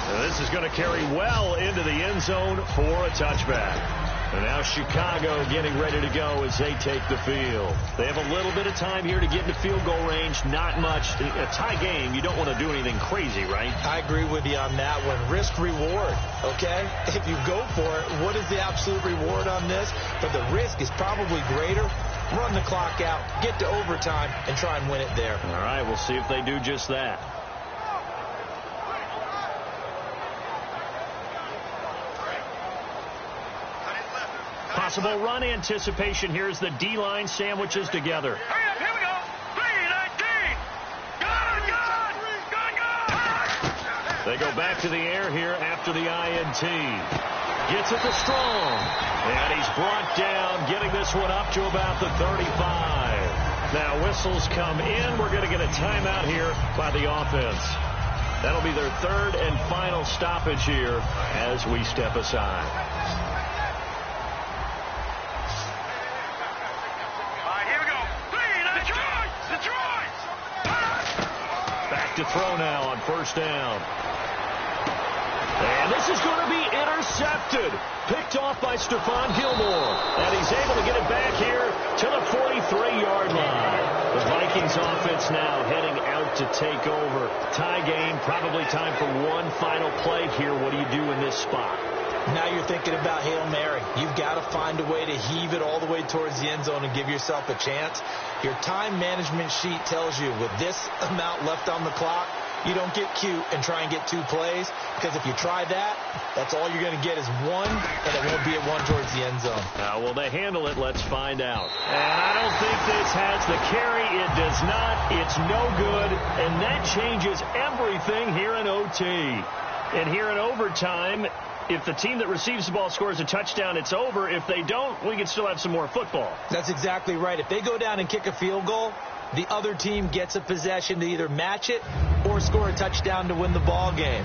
Now this is going to carry well into the end zone for a touchback. And now Chicago getting ready to go as they take the field. They have a little bit of time here to get into field goal range. Not much. A tie game, you don't want to do anything crazy, right? I agree with you on that one. Risk reward, okay? If you go for it, what is the absolute reward on this? But the risk is probably greater. Run the clock out, get to overtime, and try and win it there. All right, we'll see if they do just that. Possible run anticipation here as the D-line sandwiches together. Hurry up, here we go. 3-19. Gun. They go back to the air here after the INT. Gets it to Strong. And he's brought down, getting this one up to about the 35. Now whistles come in. We're going to get a timeout here by the offense. That'll be their 3rd and final stoppage here as we step aside. To throw now on 1st down. And this is going to be intercepted. Picked off by Stephon Gilmore. And he's able to get it back here to the 43-yard line. The Vikings offense now heading out to take over. Tie game, probably time for one final play here. What do you do in this spot? Now you're thinking about Hail Mary. You've got to find a way to heave it all the way towards the end zone and give yourself a chance. Your time management sheet tells you with this amount left on the clock, you don't get cute and try and get 2 plays, because if you try that, that's all you're going to get is 1, and it won't be a 1 towards the end zone. Will they handle it? Let's find out. And I don't think this has the carry. It does not. It's no good, and that changes everything here in OT. And here in overtime, if the team that receives the ball scores a touchdown, it's over. If they don't, we can still have some more football. That's exactly right. If they go down and kick a field goal, the other team gets a possession to either match it or score a touchdown to win the ball game.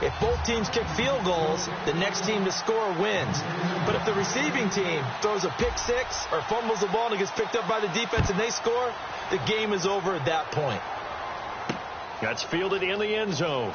If both teams kick field goals, the next team to score wins. But if the receiving team throws a pick 6 or fumbles the ball and it gets picked up by the defense and they score, the game is over at that point. That's fielded in the end zone.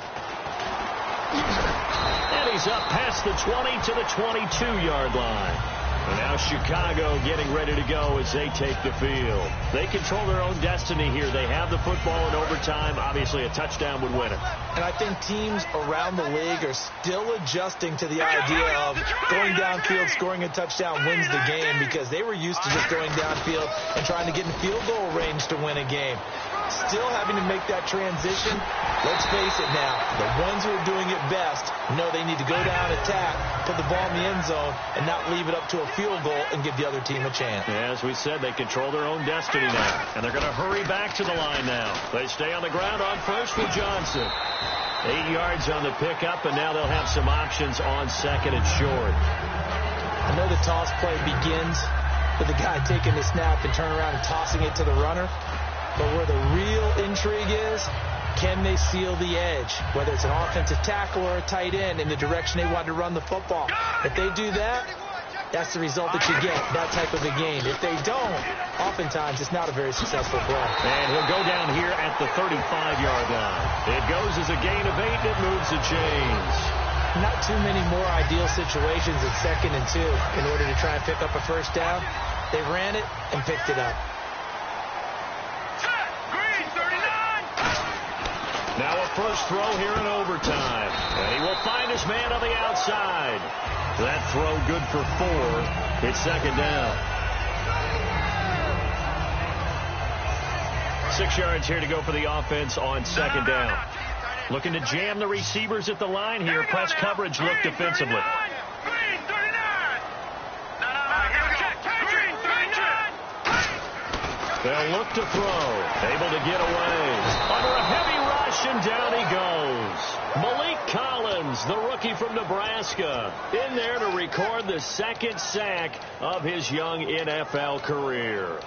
And he's up past the 20 to the 22-yard line. And now Chicago getting ready to go as they take the field. They control their own destiny here. They have the football in overtime. Obviously, a touchdown would win it. And I think teams around the league are still adjusting to the idea of going downfield, scoring a touchdown wins the game, because they were used to just going downfield and trying to get in field goal range to win a game. Still having to make that transition. Let's face it now, the ones who are doing it best know they need to go down, attack, put the ball in the end zone, and not leave it up to a field goal and give the other team a chance. Yeah, as we said, they control their own destiny now. And they're going to hurry back to the line now. They stay on the ground on first with Johnson. 8 yards on the pickup, and now they'll have some options on 2nd and short. I know the toss play begins with the guy taking the snap and turning around and tossing it to the runner. But where the real intrigue is, can they seal the edge, whether it's an offensive tackle or a tight end, in the direction they want to run the football? If they do that, that's the result that you get, that type of a game. If they don't, oftentimes it's not a very successful play. And he'll go down here at the 35-yard line. It goes as a gain of 8, and it moves the chains. Not too many more ideal situations at 2nd and 2 in order to try and pick up a first down. They ran it and picked it up. Now a first throw here in overtime. And he will find his man on the outside. That throw good for 4. It's 2nd down. 6 yards here to go for the offense on 2nd down. Looking to jam the receivers at the line here. Press coverage look defensively. They'll look to throw. Able to get away. Under a heavy rush, and down he goes. Malik Collins, the rookie from Nebraska, in there to record the 2nd sack of his young NFL career.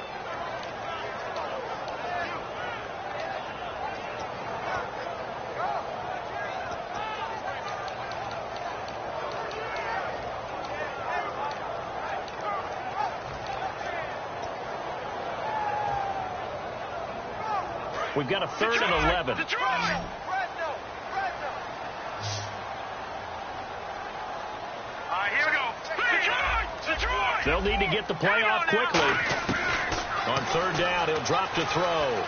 We've got a 3rd and 11. They'll need to get the play off quickly. On 3rd down, he'll drop to throw.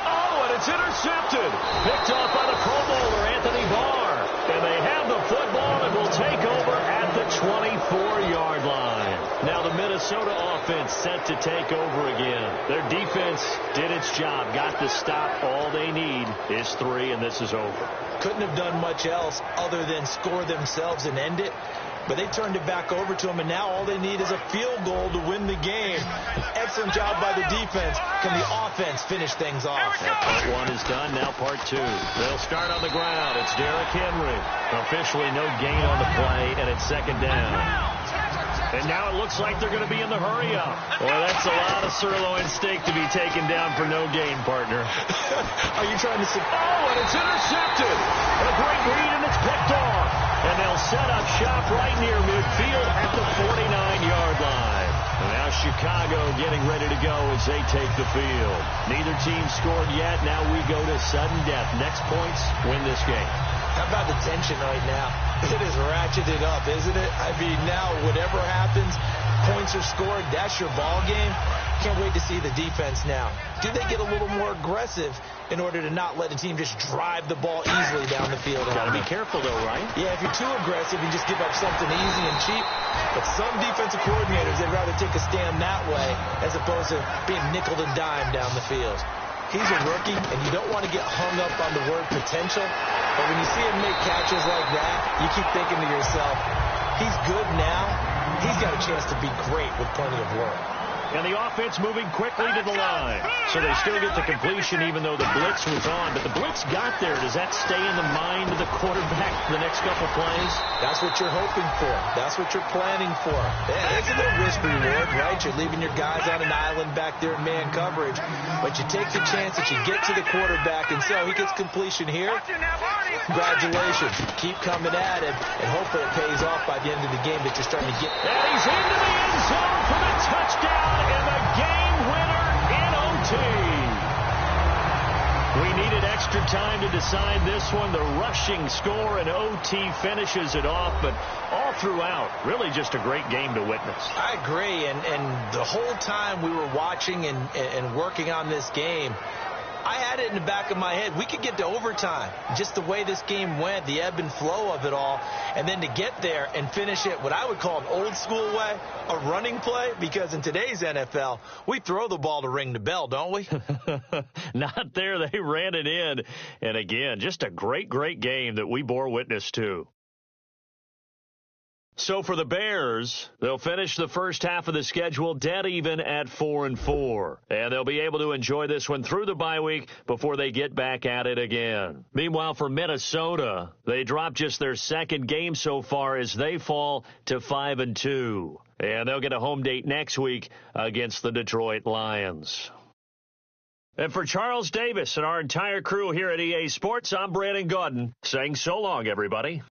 Oh, and it's intercepted. Picked off by the Pro Bowler, Anthony Barr. And they have the football and will take over at the 24-yard line. Now the Minnesota offense set to take over again. Their defense did its job, got the stop. All they need is 3, and this is over. Couldn't have done much else other than score themselves and end it. But they turned it back over to them, and now all they need is a field goal to win the game. An excellent job by the defense. Can the offense finish things off? Now part 1 is done. Now part 2. They'll start on the ground. It's Derrick Henry. Officially no gain on the play, and it's 2nd down. And now it looks like they're going to be in the hurry-up. Boy, that's a lot of sirloin steak to be taken down for no gain, partner. Are you trying to say? Oh, and it's intercepted. A great read, and it's picked off. And they'll set up shop right near midfield at the 49-yard line. And now Chicago getting ready to go as they take the field. Neither team scored yet. Now we go to sudden death. Next points win this game. How about the tension right now? It is ratcheted up, isn't it? I mean, now whatever happens, points are scored. That's your ball game. Can't wait to see the defense now. Do they get a little more aggressive in order to not let the team just drive the ball easily down the field? Got to be careful, though, right? Yeah, if you're too aggressive, you just give up something easy and cheap. But some defensive coordinators, they'd rather take a stand that way as opposed to being nickel and dime down the field. He's a rookie, and you don't want to get hung up on the word potential. But when you see him make catches like that, you keep thinking to yourself, he's good now. He's got a chance to be great with plenty of work. And the offense moving quickly to the line. So they still get the completion even though the blitz was on. But the blitz got there. Does that stay in the mind of the quarterback the next couple plays? That's what you're hoping for. That's what you're planning for. It's a little risk reward, right? You're leaving your guys on an island back there in man coverage. But you take the chance that you get to the quarterback. And so he gets completion here. Congratulations. Keep coming at him. And hopefully it pays off by the end of the game that you're starting to get. And he's into the end zone for the touchdown. And the game winner in OT. We needed extra time to decide this one. The rushing score in OT finishes it off, but all throughout, really just a great game to witness. I agree, and the whole time we were watching and working on this game, I had it in the back of my head. We could get to overtime. Just the way this game went, the ebb and flow of it all. And then to get there and finish it what I would call an old school way, a running play, because in today's NFL, we throw the ball to ring the bell, don't we? Not there. They ran it in. And again, just a great, great game that we bore witness to. So for the Bears, they'll finish the first half of the schedule dead even at 4-4. And they'll be able to enjoy this one through the bye week before they get back at it again. Meanwhile, for Minnesota, they dropped just their second game so far as they fall to 5-2. And they'll get a home date next week against the Detroit Lions. And for Charles Davis and our entire crew here at EA Sports, I'm Brandon Gaudin saying so long, everybody.